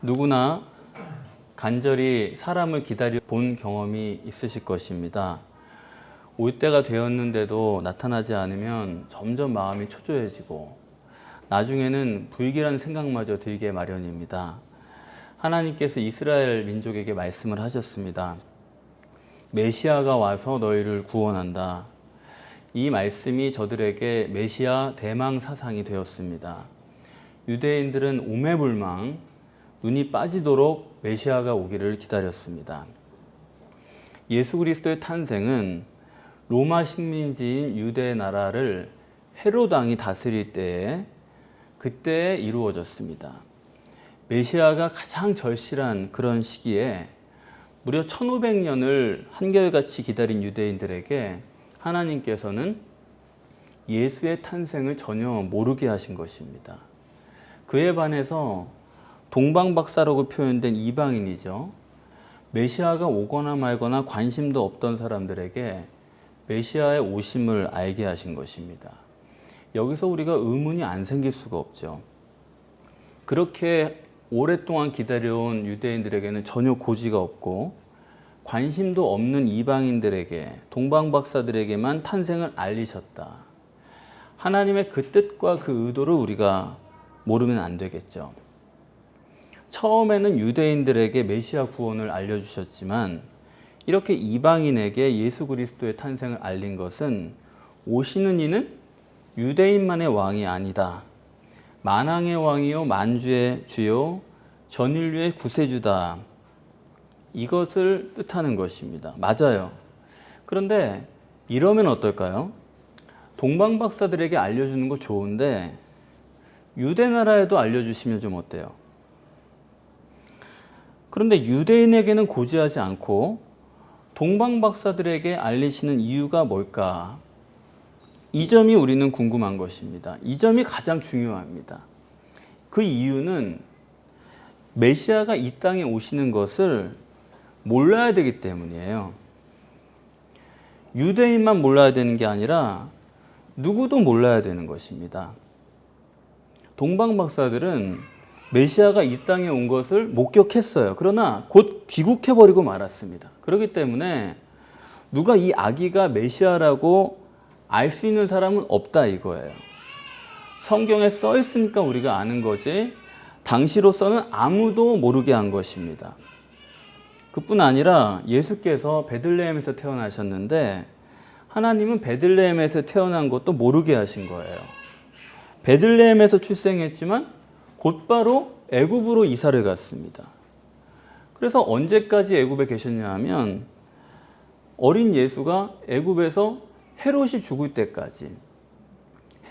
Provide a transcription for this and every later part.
누구나 간절히 사람을 기다려 본 경험이 있으실 것입니다. 올 때가 되었는데도 나타나지 않으면 점점 마음이 초조해지고 나중에는 불길한 생각마저 들게 마련입니다. 하나님께서 이스라엘 민족에게 말씀을 하셨습니다. 메시아가 와서 너희를 구원한다. 이 말씀이 저들에게 메시아 대망 사상이 되었습니다. 유대인들은 오매불망 눈이 빠지도록 메시아가 오기를 기다렸습니다. 예수 그리스도의 탄생은 로마 식민지인 유대 나라를 헤롯 왕이 다스릴 때에 그때에 이루어졌습니다. 메시아가 가장 절실한 그런 시기에 무려 1500년을 한결같이 기다린 유대인들에게 하나님께서는 예수의 탄생을 전혀 모르게 하신 것입니다. 그에 반해서 동방박사라고 표현된 이방인이죠. 메시아가 오거나 말거나 관심도 없던 사람들에게 메시아의 오심을 알게 하신 것입니다. 여기서 우리가 의문이 안 생길 수가 없죠. 그렇게 오랫동안 기다려온 유대인들에게는 전혀 고지가 없고 관심도 없는 이방인들에게, 동방박사들에게만 탄생을 알리셨다. 하나님의 그 뜻과 그 의도를 우리가 모르면 안 되겠죠. 처음에는 유대인들에게 메시아 구원을 알려주셨지만 이렇게 이방인에게 예수 그리스도의 탄생을 알린 것은 오시는 이는 유대인만의 왕이 아니다. 만왕의 왕이요 만주의 주요 전인류의 구세주다. 이것을 뜻하는 것입니다. 맞아요. 그런데 이러면 어떨까요? 동방박사들에게 알려주는 거 좋은데 유대 나라에도 알려주시면 좀 어때요? 그런데 유대인에게는 고지하지 않고 동방박사들에게 알리시는 이유가 뭘까? 이 점이 우리는 궁금한 것입니다. 이 점이 가장 중요합니다. 그 이유는 메시아가 이 땅에 오시는 것을 몰라야 되기 때문이에요. 유대인만 몰라야 되는 게 아니라 누구도 몰라야 되는 것입니다. 동방박사들은 메시아가 이 땅에 온 것을 목격했어요. 그러나 곧 귀국해버리고 말았습니다. 그렇기 때문에 누가 이 아기가 메시아라고 알 수 있는 사람은 없다 이거예요. 성경에 써 있으니까 우리가 아는 거지 당시로서는 아무도 모르게 한 것입니다. 그뿐 아니라 예수께서 베들레헴에서 태어나셨는데 하나님은 베들레헴에서 태어난 것도 모르게 하신 거예요. 베들레헴에서 출생했지만 곧바로 애굽으로 이사를 갔습니다. 그래서 언제까지 애굽에 계셨냐 하면 어린 예수가 애굽에서 헤롯이 죽을 때까지,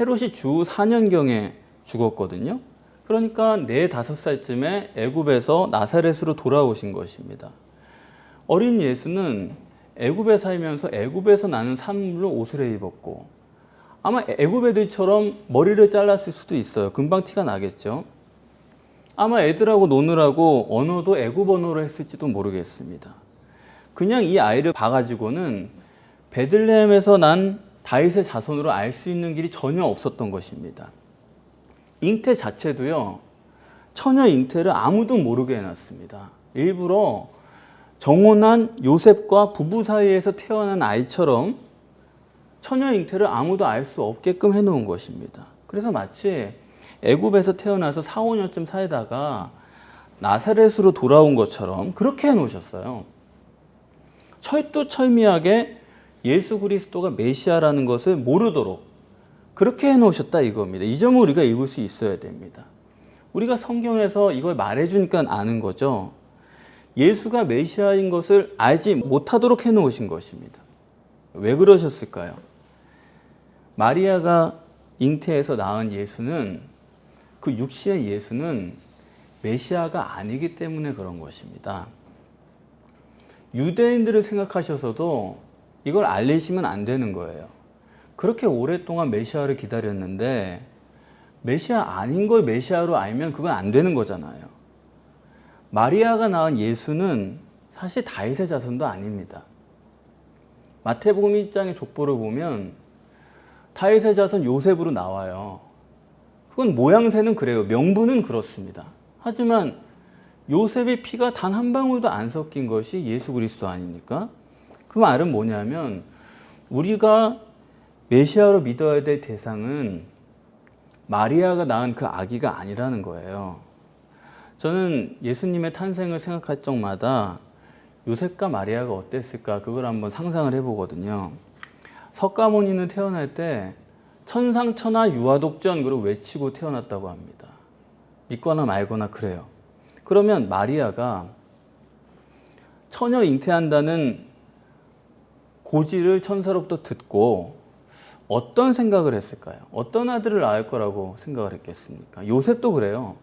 헤롯이 주 4년경에 죽었거든요. 그러니까 4, 5살쯤에 애굽에서 나사렛으로 돌아오신 것입니다. 어린 예수는 애굽에 살면서 애굽에서 나는 산물로 옷을 입었고 아마 애굽 애들처럼 머리를 잘랐을 수도 있어요. 금방 티가 나겠죠. 아마 애들하고 노느라고 언어도 애굽 언어로 했을지도 모르겠습니다. 그냥 이 아이를 봐가지고는 베들레헴에서 난 다윗의 자손으로 알 수 있는 길이 전혀 없었던 것입니다. 잉태 자체도요, 처녀 잉태를 아무도 모르게 해놨습니다. 일부러 정혼한 요셉과 부부 사이에서 태어난 아이처럼 처녀 잉태를 아무도 알 수 없게끔 해놓은 것입니다. 그래서 마치 애굽에서 태어나서 4, 5년쯤 살다가 나사렛으로 돌아온 것처럼 그렇게 해놓으셨어요. 철두철미하게 예수 그리스도가 메시아라는 것을 모르도록 그렇게 해놓으셨다 이겁니다. 이 점을 우리가 읽을 수 있어야 됩니다. 우리가 성경에서 이걸 말해주니까 아는 거죠. 예수가 메시아인 것을 알지 못하도록 해놓으신 것입니다. 왜 그러셨을까요? 마리아가 잉태해서 낳은 예수는, 그 육시의 예수는 메시아가 아니기 때문에 그런 것입니다. 유대인들을 생각하셔서도 이걸 알리시면 안 되는 거예요. 그렇게 오랫동안 메시아를 기다렸는데 메시아 아닌 걸 메시아로 알면 그건 안 되는 거잖아요. 마리아가 낳은 예수는 사실 다윗의 자손도 아닙니다. 마태복음 1장의 족보를 보면 다윗의 자손 요셉으로 나와요. 그건 모양새는 그래요. 명분은 그렇습니다. 하지만 요셉의 피가 단 한 방울도 안 섞인 것이 예수 그리스도 아닙니까? 그 말은 뭐냐면 우리가 메시아로 믿어야 될 대상은 마리아가 낳은 그 아기가 아니라는 거예요. 저는 예수님의 탄생을 생각할 적마다 요셉과 마리아가 어땠을까 그걸 한번 상상을 해보거든요. 석가모니는 태어날 때 천상천하 유아독전 그리고 외치고 태어났다고 합니다. 믿거나 말거나 그래요. 그러면 마리아가 처녀 잉태한다는 고지를 천사로부터 듣고 어떤 생각을 했을까요? 어떤 아들을 낳을 거라고 생각을 했겠습니까? 요셉도 그래요.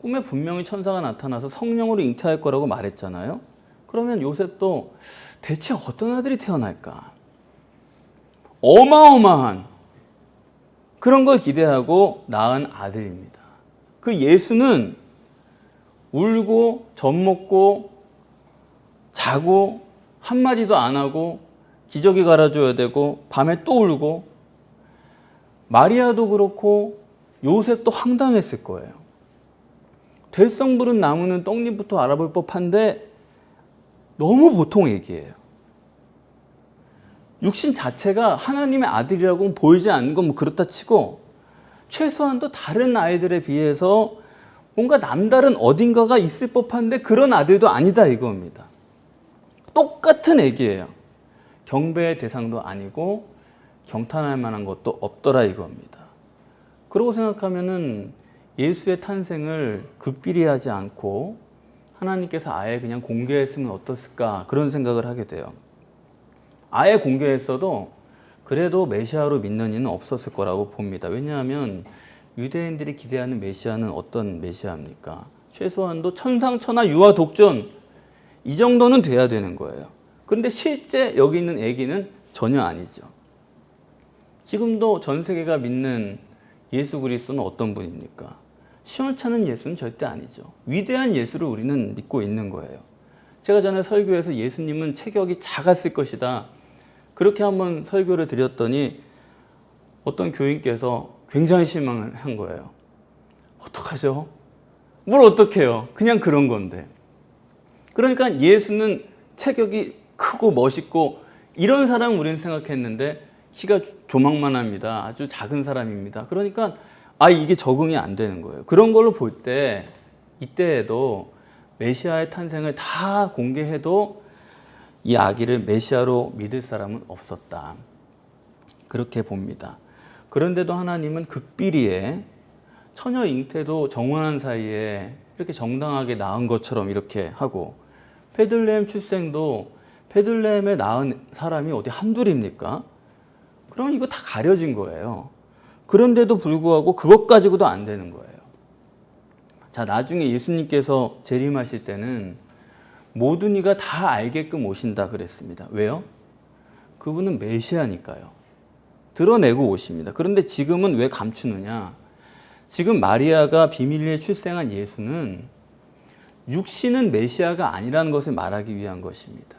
꿈에 분명히 천사가 나타나서 성령으로 잉태할 거라고 말했잖아요. 그러면 요셉도 대체 어떤 아들이 태어날까? 어마어마한 그런 걸 기대하고 낳은 아들입니다. 그 예수는 울고 젖 먹고 자고 한마디도 안 하고 기저귀 갈아줘야 되고 밤에 또 울고 마리아도 그렇고 요셉도 황당했을 거예요. 될성 부른 나무는 떡잎부터 알아볼 법한데 너무 보통 얘기예요. 육신 자체가 하나님의 아들이라고 보이지 않는 건 뭐 그렇다 치고 최소한도 다른 아이들에 비해서 뭔가 남다른 어딘가가 있을 법한데 그런 아들도 아니다 이겁니다. 똑같은 얘기예요. 경배의 대상도 아니고 경탄할 만한 것도 없더라 이겁니다. 그러고 생각하면은 예수의 탄생을 극비리하지 않고 하나님께서 아예 그냥 공개했으면 어떻을까 그런 생각을 하게 돼요. 아예 공개했어도 그래도 메시아로 믿는 이는 없었을 거라고 봅니다. 왜냐하면 유대인들이 기대하는 메시아는 어떤 메시아입니까? 최소한도 천상천하 유아독존 이 정도는 돼야 되는 거예요. 그런데 실제 여기 있는 아기는 전혀 아니죠. 지금도 전 세계가 믿는 예수 그리스도는 어떤 분입니까? 시원찮은 예수는 절대 아니죠. 위대한 예수를 우리는 믿고 있는 거예요. 제가 전에 설교에서 예수님은 체격이 작았을 것이다. 그렇게 한번 설교를 드렸더니 어떤 교인께서 굉장히 실망을 한 거예요. 어떡하죠? 뭘 어떡해요? 그냥 그런 건데. 그러니까 예수는 체격이 크고 멋있고 이런 사람 우리는 생각했는데 키가 조망만합니다. 아주 작은 사람입니다. 그러니까 이게 적응이 안 되는 거예요. 그런 걸로 볼 때 이때에도 메시아의 탄생을 다 공개해도 이 아기를 메시아로 믿을 사람은 없었다. 그렇게 봅니다. 그런데도 하나님은 극비리에 처녀 잉태도 정혼한 사이에 이렇게 정당하게 낳은 것처럼 이렇게 하고 베들레헴 출생도 베들레헴에 낳은 사람이 어디 한둘입니까? 그럼 이거 다 가려진 거예요. 그런데도 불구하고 그것 가지고도 안 되는 거예요. 자, 나중에 예수님께서 재림하실 때는 모든 이가 다 알게끔 오신다 그랬습니다. 왜요? 그분은 메시아니까요. 드러내고 오십니다. 그런데 지금은 왜 감추느냐? 지금 마리아가 비밀리에 출생한 예수는 육신은 메시아가 아니라는 것을 말하기 위한 것입니다.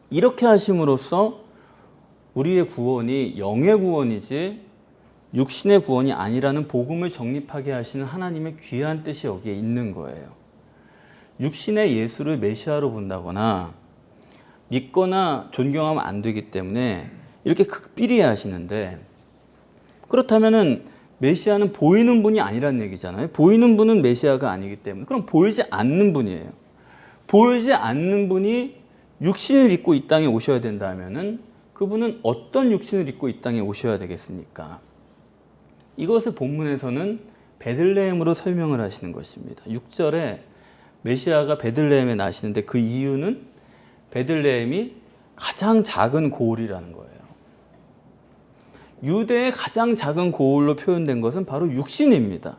이렇게 하심으로써 우리의 구원이 영의 구원이지 육신의 구원이 아니라는 복음을 정립하게 하시는 하나님의 귀한 뜻이 여기에 있는 거예요. 육신의 예수를 메시아로 본다거나 믿거나 존경하면 안 되기 때문에 이렇게 극비리해 하시는데, 그렇다면은 메시아는 보이는 분이 아니란 얘기잖아요. 보이는 분은 메시아가 아니기 때문에. 그럼 보이지 않는 분이에요. 보이지 않는 분이 육신을 입고 이 땅에 오셔야 된다면은 그분은 어떤 육신을 입고 이 땅에 오셔야 되겠습니까? 이것을 본문에서는 베들레헴으로 설명을 하시는 것입니다. 6절에 메시아가 베들레헴에 나시는데 그 이유는 베들레헴이 가장 작은 고을이라는 거예요. 유대의 가장 작은 고을로 표현된 것은 바로 육신입니다.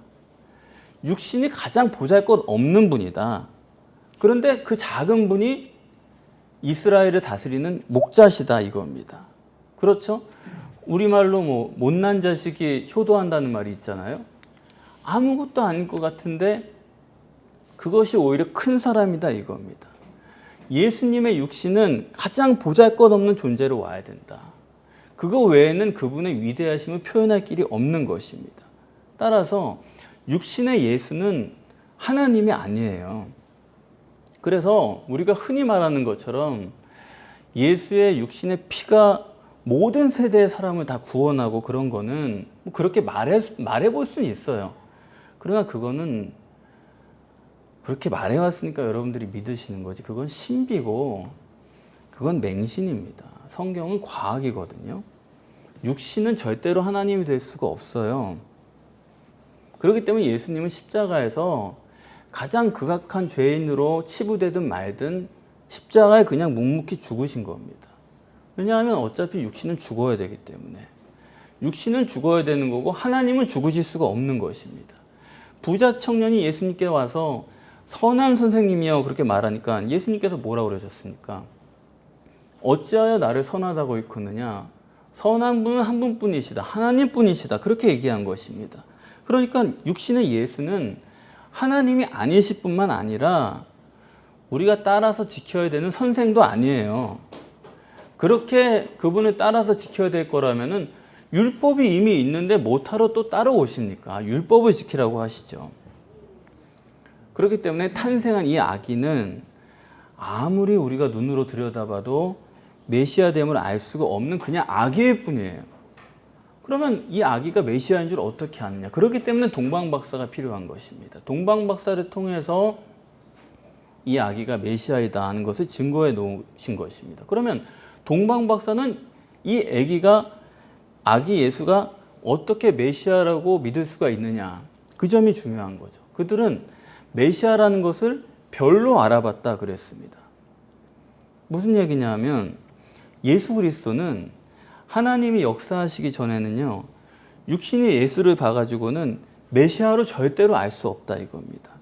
육신이 가장 보잘것없는 분이다. 그런데 그 작은 분이 이스라엘을 다스리는 목자시다 이겁니다. 그렇죠? 우리말로 못난 자식이 효도한다는 말이 있잖아요. 아무것도 아닌 것 같은데 그것이 오히려 큰 사람이다 이겁니다. 예수님의 육신은 가장 보잘것없는 존재로 와야 된다. 그거 외에는 그분의 위대하심을 표현할 길이 없는 것입니다. 따라서 육신의 예수는 하나님이 아니에요. 그래서 우리가 흔히 말하는 것처럼 예수의 육신의 피가 모든 세대의 사람을 다 구원하고 그런 거는 뭐 그렇게 말해볼 수는 있어요. 그러나 그거는 그렇게 말해왔으니까 여러분들이 믿으시는 거지. 그건 신비고 그건 맹신입니다. 성경은 과학이거든요. 육신은 절대로 하나님이 될 수가 없어요. 그렇기 때문에 예수님은 십자가에서 가장 극악한 죄인으로 치부되든 말든 십자가에 그냥 묵묵히 죽으신 겁니다. 왜냐하면 어차피 육신은 죽어야 되기 때문에. 육신은 죽어야 되는 거고 하나님은 죽으실 수가 없는 것입니다. 부자 청년이 예수님께 와서 선한 선생님이여 그렇게 말하니까 예수님께서 뭐라고 그러셨습니까? 어찌하여 나를 선하다고 일컫느냐? 선한 분은 한 분뿐이시다. 하나님뿐이시다. 그렇게 얘기한 것입니다. 그러니까 육신의 예수는 하나님이 아니실 뿐만 아니라 우리가 따라서 지켜야 되는 선생도 아니에요. 그렇게 그분을 따라서 지켜야 될 거라면은 율법이 이미 있는데 뭐하러 또 따라오십니까? 율법을 지키라고 하시죠. 그렇기 때문에 탄생한 이 아기는 아무리 우리가 눈으로 들여다봐도 메시아됨을 알 수가 없는 그냥 아기일 뿐이에요. 그러면 이 아기가 메시아인 줄 어떻게 아느냐? 그렇기 때문에 동방박사가 필요한 것입니다. 동방박사를 통해서 이 아기가 메시아이다 하는 것을 증거해 놓으신 것입니다. 그러면 동방박사는 이 아기 예수가 어떻게 메시아라고 믿을 수가 있느냐? 그 점이 중요한 거죠. 그들은 메시아라는 것을 별로 알아봤다 그랬습니다. 무슨 얘기냐면 예수 그리스도는 하나님이 역사하시기 전에는요, 육신이 예수를 봐가지고는 메시아로 절대로 알 수 없다 이겁니다.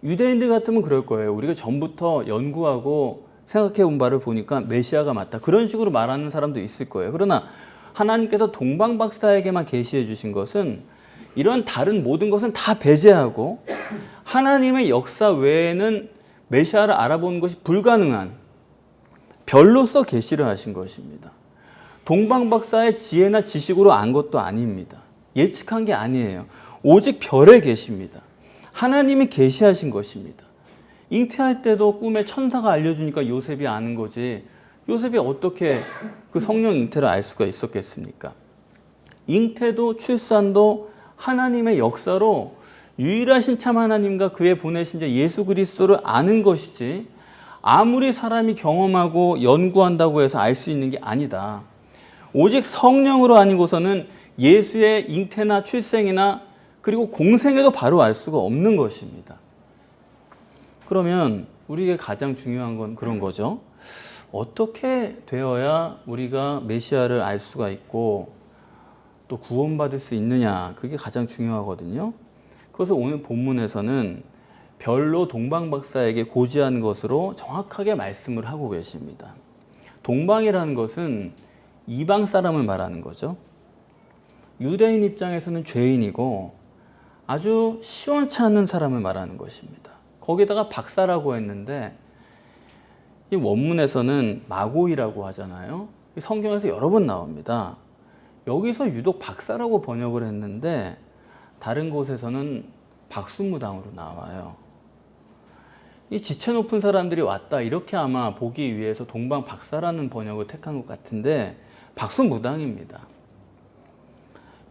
유대인들 같으면 그럴 거예요. 우리가 전부터 연구하고 생각해 본 바를 보니까 메시아가 맞다. 그런 식으로 말하는 사람도 있을 거예요. 그러나 하나님께서 동방박사에게만 계시해 주신 것은 이런 다른 모든 것은 다 배제하고 하나님의 역사 외에는 메시아를 알아보는 것이 불가능한 별로서 계시를 하신 것입니다. 동방박사의 지혜나 지식으로 안 것도 아닙니다. 예측한 게 아니에요. 오직 별에 계십니다. 하나님이 계시하신 것입니다. 잉태할 때도 꿈에 천사가 알려주니까 요셉이 아는 거지. 요셉이 어떻게 그 성령 잉태를 알 수가 있었겠습니까? 잉태도 출산도 하나님의 역사로 유일하신 참 하나님과 그의 보내신 자 예수 그리스도를 아는 것이지 아무리 사람이 경험하고 연구한다고 해서 알 수 있는 게 아니다. 오직 성령으로 아니고서는 예수의 잉태나 출생이나 그리고 공생에도 바로 알 수가 없는 것입니다. 그러면 우리에게 가장 중요한 건 그런 거죠. 어떻게 되어야 우리가 메시아를 알 수가 있고 또 구원받을 수 있느냐, 그게 가장 중요하거든요. 그래서 오늘 본문에서는 별로 동방박사에게 고지한 것으로 정확하게 말씀을 하고 계십니다. 동방이라는 것은 이방 사람을 말하는 거죠. 유대인 입장에서는 죄인이고 아주 시원치 않은 사람을 말하는 것입니다. 거기다가 박사라고 했는데 이 원문에서는 마고이라고 하잖아요. 성경에서 여러 번 나옵니다. 여기서 유독 박사라고 번역을 했는데 다른 곳에서는 박수무당으로 나와요. 이 지체 높은 사람들이 왔다 이렇게 아마 보기 위해서 동방박사라는 번역을 택한 것 같은데 박수무당입니다.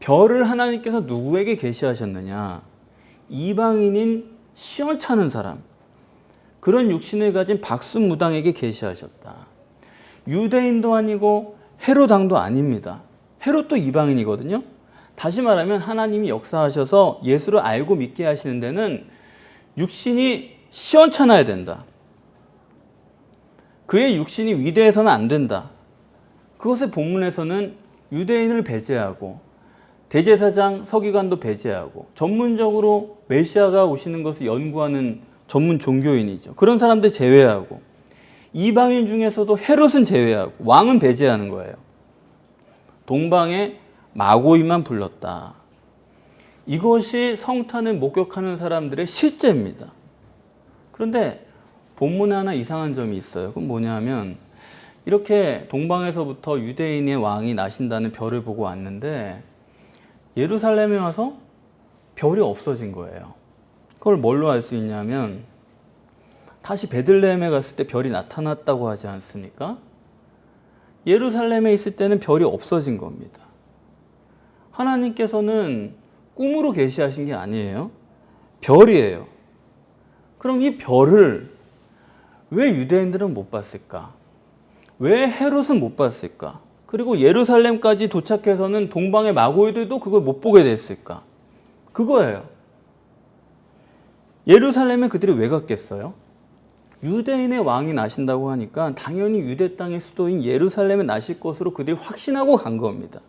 별을 하나님께서 누구에게 계시하셨느냐? 이방인인 시원찮은 사람, 그런 육신을 가진 박수무당에게 계시하셨다. 유대인도 아니고 헤롯 왕도 아닙니다. 헤롯도 이방인이거든요. 다시 말하면 하나님이 역사하셔서 예수를 알고 믿게 하시는 데는 육신이 시원찮아야 된다. 그의 육신이 위대해서는 안 된다. 그것의 본문에서는 유대인을 배제하고 대제사장, 서기관도 배제하고 전문적으로 메시아가 오시는 것을 연구하는 전문 종교인이죠. 그런 사람들 제외하고 이방인 중에서도 헤롯은 제외하고 왕은 배제하는 거예요. 동방에 마고이만 불렀다. 이것이 성탄을 목격하는 사람들의 실제입니다. 그런데 본문에 하나 이상한 점이 있어요. 그건 뭐냐면 이렇게 동방에서부터 유대인의 왕이 나신다는 별을 보고 왔는데 예루살렘에 와서 별이 없어진 거예요. 그걸 뭘로 알 수 있냐면 다시 베들레헴에 갔을 때 별이 나타났다고 하지 않습니까? 예루살렘에 있을 때는 별이 없어진 겁니다. 하나님께서는 꿈으로 계시하신 게 아니에요. 별이에요. 그럼 이 별을 왜 유대인들은 못 봤을까? 왜 헤롯은 못 봤을까? 그리고 예루살렘까지 도착해서는 동방의 마고이들도 그걸 못 보게 됐을까? 그거예요. 예루살렘에 그들이 왜 갔겠어요? 유대인의 왕이 나신다고 하니까 당연히 유대 땅의 수도인 예루살렘에 나실 것으로 그들이 확신하고 간 겁니다.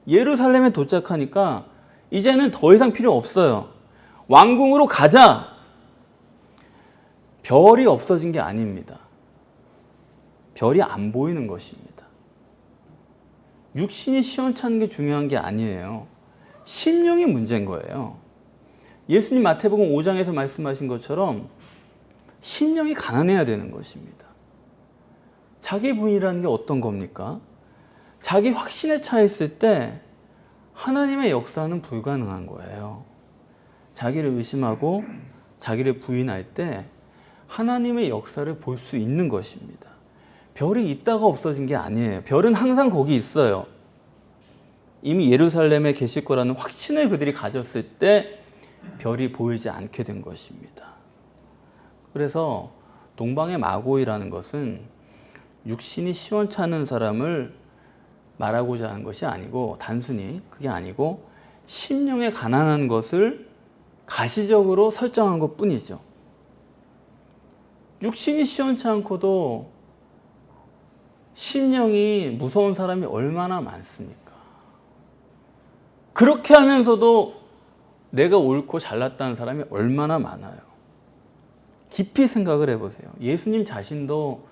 예루살렘에 도착하니까 이제는 더 이상 필요 없어요. 왕궁으로 가자. 별이 없어진 게 아닙니다. 별이 안 보이는 것입니다. 육신이 시원찮은 게 중요한 게 아니에요. 심령이 문제인 거예요. 예수님 마태복음 5장에서 말씀하신 것처럼 심령이 가난해야 되는 것입니다. 자기 부인이라는 게 어떤 겁니까? 자기 확신에 차 있을 때 하나님의 역사는 불가능한 거예요. 자기를 의심하고 자기를 부인할 때 하나님의 역사를 볼 수 있는 것입니다. 별이 있다가 없어진 게 아니에요. 별은 항상 거기 있어요. 이미 예루살렘에 계실 거라는 확신을 그들이 가졌을 때 별이 보이지 않게 된 것입니다. 그래서 동방의 마고이라는 것은 육신이 시원찮은 사람을 말하고자 하는 것이 아니고 단순히 그게 아니고 심령에 가난한 것을 가시적으로 설정한 것뿐이죠. 육신이 시원치 않고도 심령이 무서운 사람이 얼마나 많습니까? 그렇게 하면서도 내가 옳고 잘났다는 사람이 얼마나 많아요. 깊이 생각을 해보세요. 예수님 자신도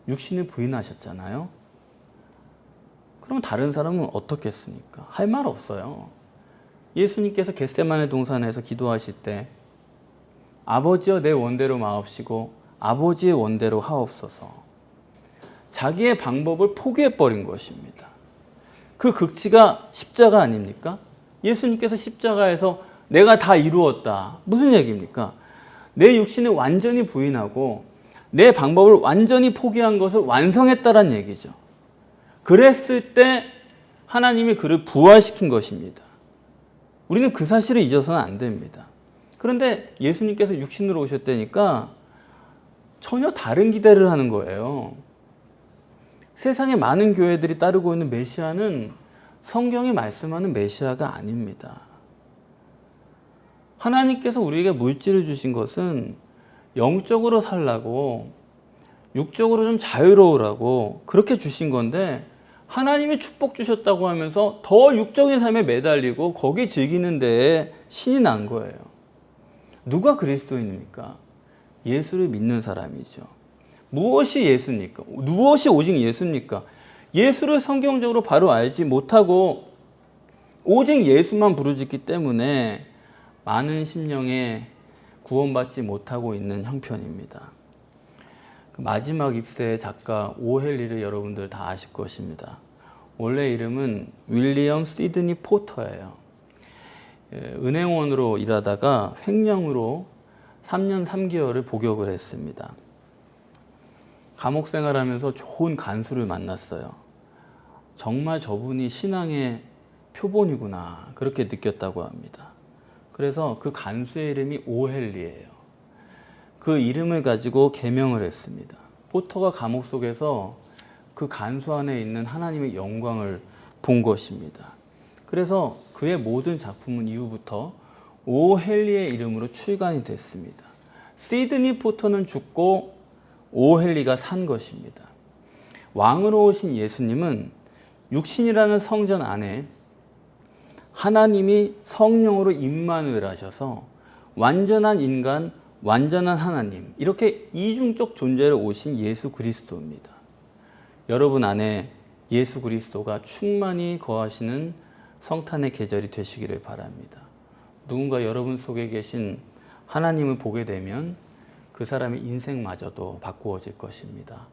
육신을 부인하셨잖아요. 그럼 다른 사람은 어떻겠습니까? 할 말 없어요. 예수님께서 겟세마네 동산에서 기도하실 때 아버지여 내 원대로 마옵시고 아버지의 원대로 하옵소서. 자기의 방법을 포기해버린 것입니다. 그 극치가 십자가 아닙니까? 예수님께서 십자가에서 내가 다 이루었다. 무슨 얘기입니까? 내 육신을 완전히 부인하고 내 방법을 완전히 포기한 것을 완성했다는 얘기죠. 그랬을 때 하나님이 그를 부활시킨 것입니다. 우리는 그 사실을 잊어서는 안 됩니다. 그런데 예수님께서 육신으로 오셨다니까 전혀 다른 기대를 하는 거예요. 세상의 많은 교회들이 따르고 있는 메시아는 성경이 말씀하는 메시아가 아닙니다. 하나님께서 우리에게 물질을 주신 것은 영적으로 살라고 육적으로 좀 자유로우라고 그렇게 주신 건데 하나님이 축복 주셨다고 하면서 더 육적인 삶에 매달리고 거기 즐기는 데에 신이 난 거예요. 누가 그리스도인입니까? 예수를 믿는 사람이죠. 무엇이 예수입니까? 무엇이 오직 예수입니까? 예수를 성경적으로 바로 알지 못하고 오직 예수만 부르짖기 때문에 많은 심령에 구원받지 못하고 있는 형편입니다. 마지막 입세의 작가 오헬리를 여러분들 다 아실 것입니다. 원래 이름은 윌리엄 시드니 포터예요. 은행원으로 일하다가 횡령으로 3년 3개월을 복역을 했습니다. 감옥 생활하면서 좋은 간수를 만났어요. 정말 저분이 신앙의 표본이구나 그렇게 느꼈다고 합니다. 그래서 그 간수의 이름이 오헬리예요. 그 이름을 가지고 계명을 했습니다. 포터가 감옥 속에서 그 간수 안에 있는 하나님의 영광을 본 것입니다. 그래서 그의 모든 작품은 이후부터 오헬리의 이름으로 출간이 됐습니다. 시드니 포터는 죽고 오헬리가 산 것입니다. 왕으로 오신 예수님은 육신이라는 성전 안에 하나님이 성령으로 임마누엘 하셔서 완전한 인간, 완전한 하나님 이렇게 이중적 존재로 오신 예수 그리스도입니다. 여러분 안에 예수 그리스도가 충만히 거하시는 성탄의 계절이 되시기를 바랍니다. 누군가 여러분 속에 계신 하나님을 보게 되면 그 사람의 인생마저도 바꾸어질 것입니다.